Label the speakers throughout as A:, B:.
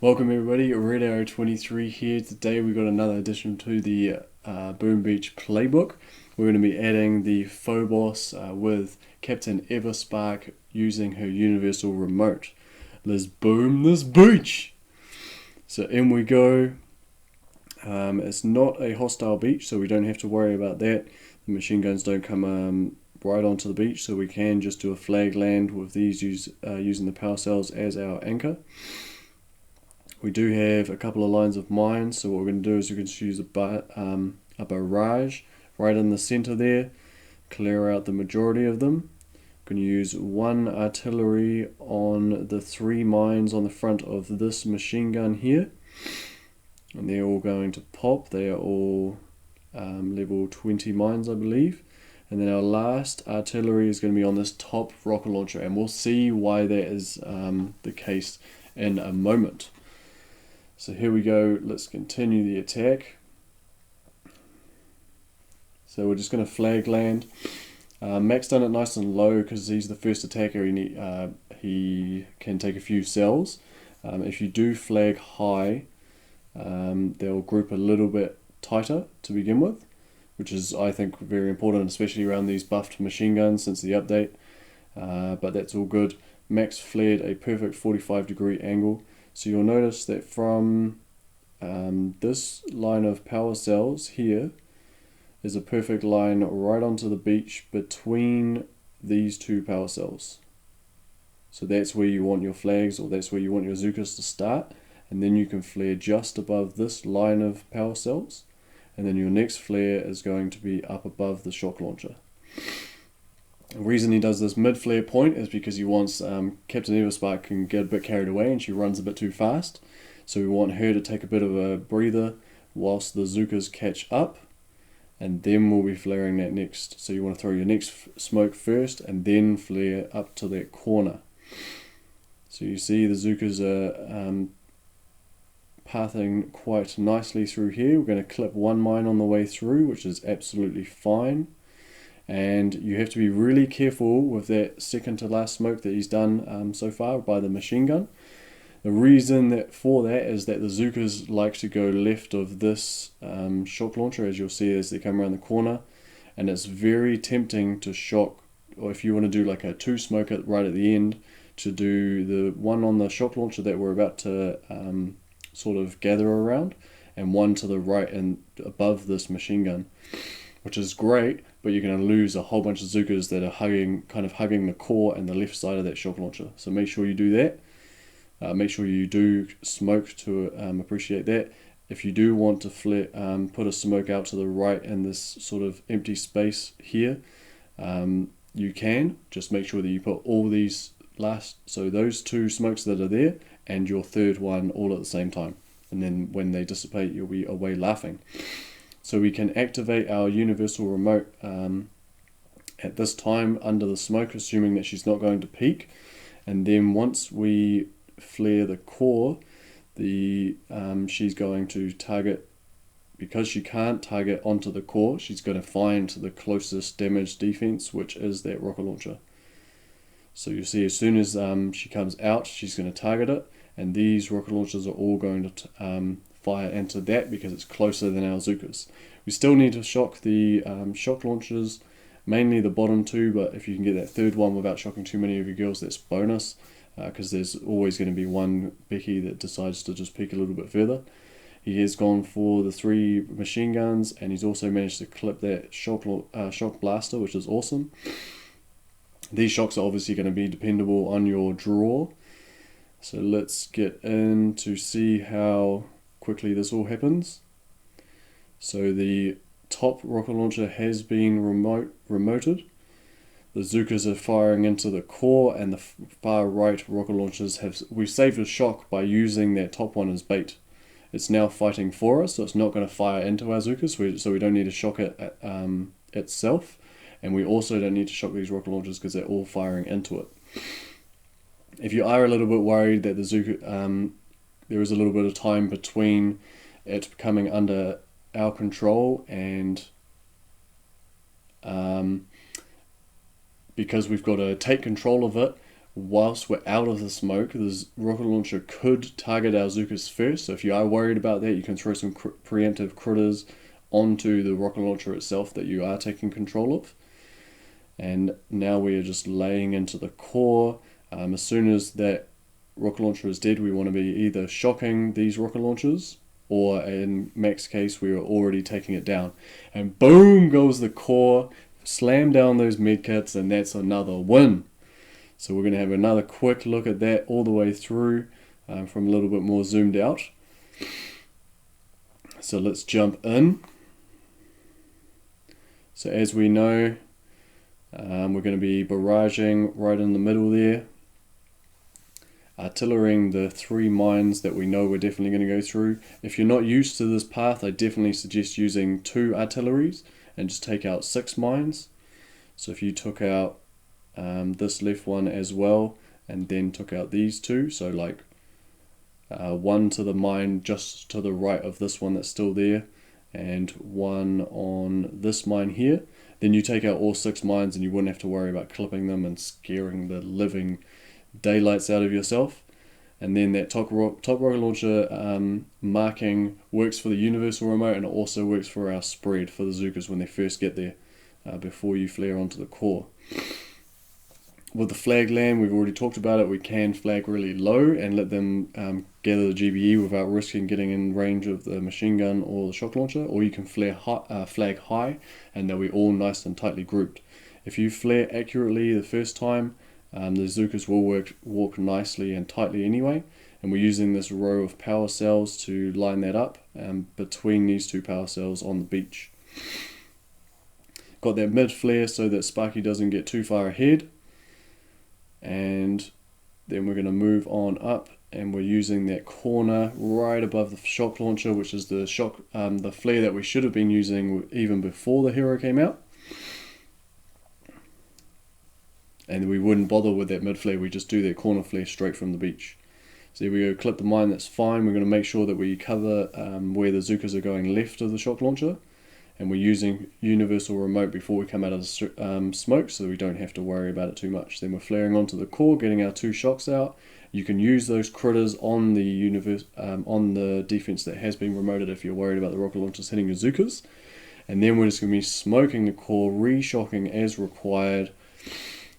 A: Welcome everybody, Red Arrow 23 here. Today we got another addition to the Boom Beach Playbook. We're going to be adding the Phobos with Captain Everspark using her universal remote. Let's boom this beach! So in we go. It's not a hostile beach, so we don't have to worry about that. The machine guns don't come right onto the beach, so we can just do a flag land with these using the power cells as our anchor. We do have a couple of lines of mines, so what we're going to do is we're going to use a barrage right in the center there, clear out the majority of them. I'm going to use one artillery on the 3 mines on the front of this machine gun here, and they're all going to pop. They are all level 20 mines, I believe. And then our last artillery is going to be on this top rocket launcher, and we'll see why that is the case in a moment. So here we go, let's continue the attack. So we're just going to flag land. Mac's done it nice and low because he's the first attacker. He can take a few cells. If you do flag high, they'll group a little bit tighter to begin with, which is, I think, very important, especially around these buffed machine guns since the update. But that's all good. Mac's flared a perfect 45-degree angle. So you'll notice that from this line of power cells here is a perfect line right onto the beach between these 2 power cells. So that's where you want your flags, or that's where you want your Zookas to start, and then you can flare just above this line of power cells, and then your next flare is going to be up above the shock launcher. The reason he does this mid-flare point is because he wants Captain Everspark can get a bit carried away and she runs a bit too fast. So we want her to take a bit of a breather whilst the Zookas catch up, and then we'll be flaring that next. So you want to throw your next smoke first and then flare up to that corner. So you see the Zookas are pathing quite nicely through here. We're going to clip 1 mine on the way through, which is absolutely fine. And you have to be really careful with that second to last smoke that he's done so far by the machine gun. The reason for that is that the Zookas like to go left of this shock launcher, as you'll see as they come around the corner, and it's very tempting to shock, or if you want to do like a 2 smoke right at the end, to do the one on the shock launcher that we're about to sort of gather around, and one to the right and above this machine gun, which is great, but you're going to lose a whole bunch of Zookas that are kind of hugging the core and the left side of that shock launcher. So make sure you do that. Make sure you do smoke to appreciate that. If you do want to put a smoke out to the right in this sort of empty space here, you can. Just make sure that you put all these so those 2 smokes that are there and your 3rd one all at the same time. And then when they dissipate, you'll be away laughing. So we can activate our universal remote at this time under the smoke, assuming that she's not going to peak. And then once we flare the core, she's going to target, because she can't target onto the core, she's going to find the closest damage defense, which is that rocket launcher. So you see, as soon as she comes out, she's going to target it, and these rocket launchers are all going to fire into that because it's closer than our Zookas. We still need to shock the shock launchers, mainly the bottom 2, but if you can get that 3rd one without shocking too many of your girls, that's bonus, because there's always going to be one Becky that decides to just peek a little bit further. He has gone for the 3 machine guns, and he's also managed to clip that shock blaster, which is awesome. These shocks are obviously going to be dependable on your draw. So let's get in to see how quickly this all happens. So the top rocket launcher has been remoted. The Zookas are firing into the core, and the far right rocket launchers we've saved a shock by using that top one as bait. It's now fighting for us, so it's not going to fire into our Zookas, so we don't need to shock it itself. And we also don't need to shock these rocket launchers because they're all firing into it. If you are a little bit worried that the Zooka, there is a little bit of time between it coming under our control and because we've got to take control of it, whilst we're out of the smoke, this rocket launcher could target our Zookas first. So if you are worried about that, you can throw some preemptive critters onto the rocket launcher itself that you are taking control of. And now we are just laying into the core. As soon as that rocket launcher is dead, we want to be either shocking these rocket launchers, or in Mac's case, we are already taking it down. And boom goes the core, slam down those medkits, and that's another win. So we're going to have another quick look at that all the way through from a little bit more zoomed out. So let's jump in. So as we know, we're going to be barraging right in the middle there, artillerying the 3 mines that we know we're definitely going to go through. If you're not used to this path, I definitely suggest using 2 artilleries and just take out 6 mines. So if you took out this left one as well, and then took out these 2, so like 1 to the mine just to the right of this one that's still there, and 1 on this mine here, then you take out all 6 mines and you wouldn't have to worry about clipping them and scaring the living daylights out of yourself. And then that top rocket launcher marking works for the universal remote, and it also works for our spread for the Zookas when they first get there, before you flare onto the core. With the flag land, we've already talked about it, we can flag really low and let them gather the GBE without risking getting in range of the machine gun or the shock launcher, or you can flag high and they'll be all nice and tightly grouped. If you flare accurately the first time, the Zookas will walk nicely and tightly anyway, and we're using this row of power cells to line that up between these 2 power cells on the beach. Got that mid flare so that Sparky doesn't get too far ahead. And then we're going to move on up, and we're using that corner right above the shock launcher, which is the flare that we should have been using even before the hero came out. And we wouldn't bother with that mid flare, we just do that corner flare straight from the beach. So here we go, clip the mine, that's fine. We're going to make sure that we cover where the Zookas are going left of the shock launcher. And we're using universal remote before we come out of the smoke, so we don't have to worry about it too much. Then we're flaring onto the core, getting our 2 shocks out. You can use those critters on the defense that has been remoted if you're worried about the rocket launchers hitting your Zookas. And then we're just going to be smoking the core, re-shocking as required.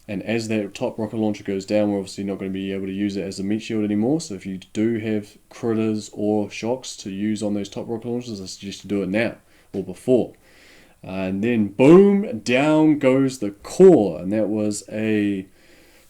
A: And as that top rocket launcher goes down, we're obviously not going to be able to use it as a meat shield anymore. So if you do have critters or shocks to use on those top rocket launchers, I suggest you do it now or before. And then boom, down goes the core, and that was a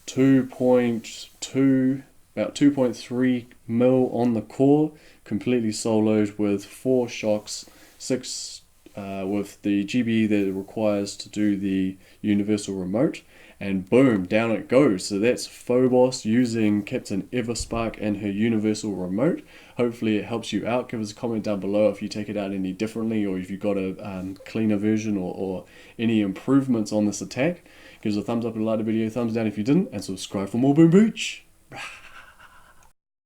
A: 2.2, about 2.3 mil on the core, completely soloed with 4 shocks, 6 with the GBE that it requires to do the universal remote, and boom, down it goes. So that's Phobos using Captain Everspark and her universal remote. Hopefully it helps you out. Give us a comment down below if you take it out any differently, or if you've got a cleaner version, or any improvements on this attack. Give us a thumbs up and like the video, thumbs down if you didn't, and subscribe for more Boom Beach.